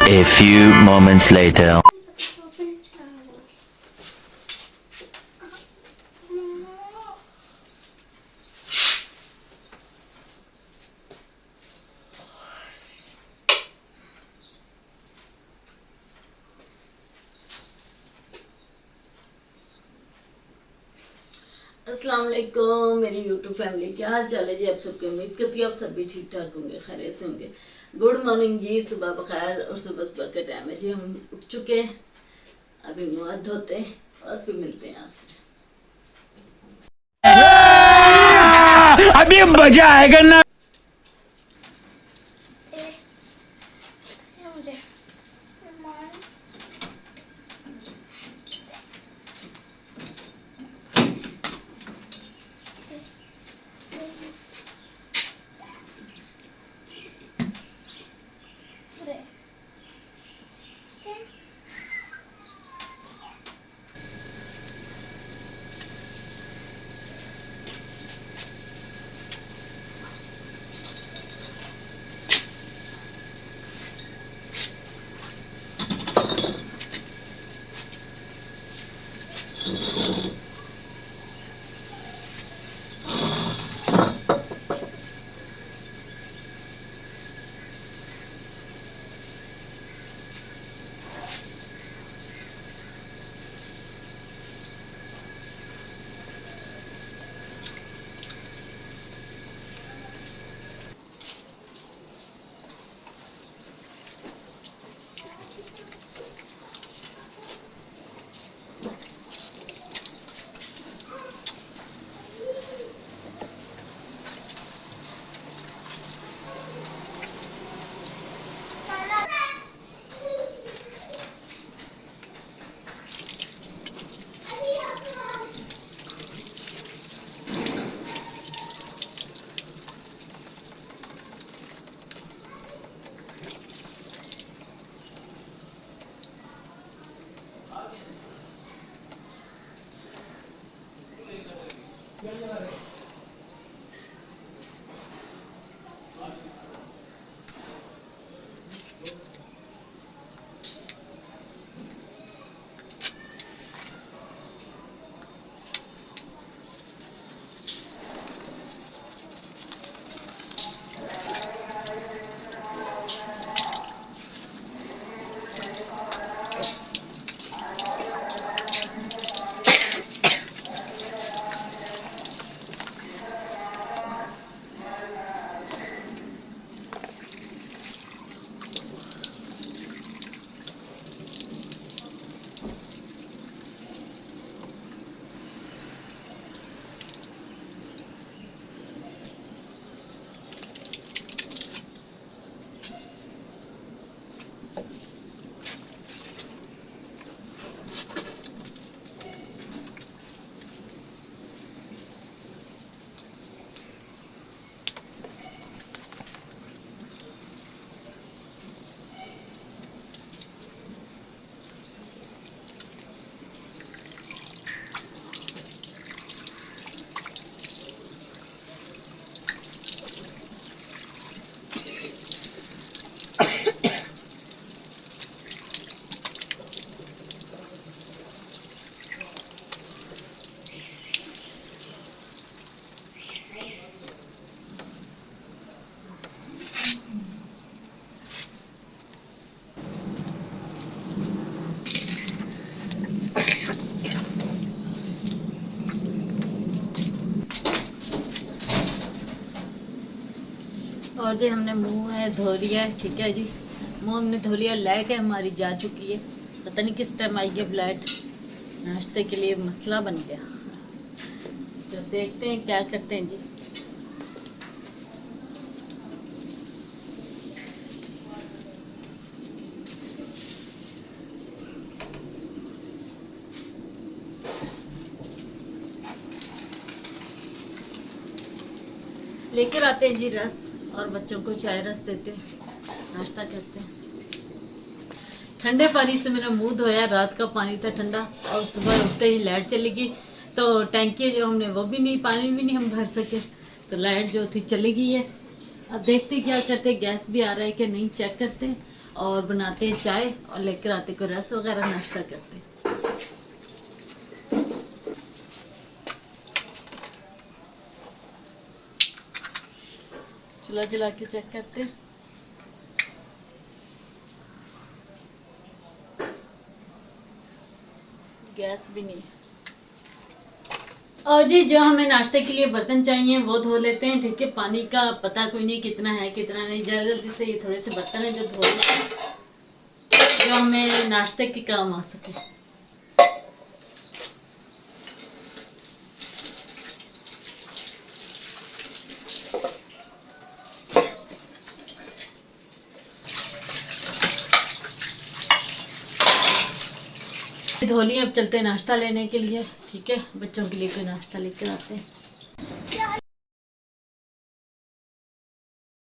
A few moments later. अस्सलाम वालेकुम मेरी यूट्यूब फैमिली, क्या हाल चाल है जी। आप सबकी उम्मीद करती हूँ आप सब भी ठीक ठाक होंगे, खैरियत से होंगे। गुड मॉर्निंग जी, सुबह बखैर। और सुबह सुबह का टाइम है जी, हम उठ चुके हैं, अभी मुँह हाथ धोते हैं और फिर मिलते हैं आपसे। अभी मजा आएगा ना। और जी हमने मुंह है धो लिया है, ठीक है जी। मुंह हमने धो लिया, लाइट है हमारी जा चुकी है, पता नहीं किस टाइम आई है लाइट। नाश्ते के लिए मसला बन गया, तो देखते हैं क्या करते हैं जी। लेकर आते हैं जी रस, और बच्चों को चाय रस देते हैं, नाश्ता करते हैं। ठंडे पानी से मेरा मुंह धोया, रात का पानी था ठंडा, और सुबह उठते ही लाइट चली गई, तो टैंकी जो हमने वो भी नहीं, पानी भी नहीं हम भर सके, तो लाइट जो थी चली गई है। अब देखते क्या करते, गैस भी आ रहा है कि नहीं चेक करते हैं। और बनाते हैं चाय और लेकर आते को रस वगैरह नाश्ता करते। चूल्हा जला के चेक करते हैं। गैस भी नहीं है। और जी जो हमें नाश्ते के लिए बर्तन चाहिए वो धो लेते हैं, ठीक है। पानी का पता कोई नहीं कितना है कितना नहीं, जल्दी से ये थोड़े से बर्तन है जो धो लेते हैं जो हमें नाश्ते के काम आ सके। धो लिए, अब चलते हैं नाश्ता लेने के लिए, ठीक है। बच्चों के लिए कोई नाश्ता लेकर आते हैं।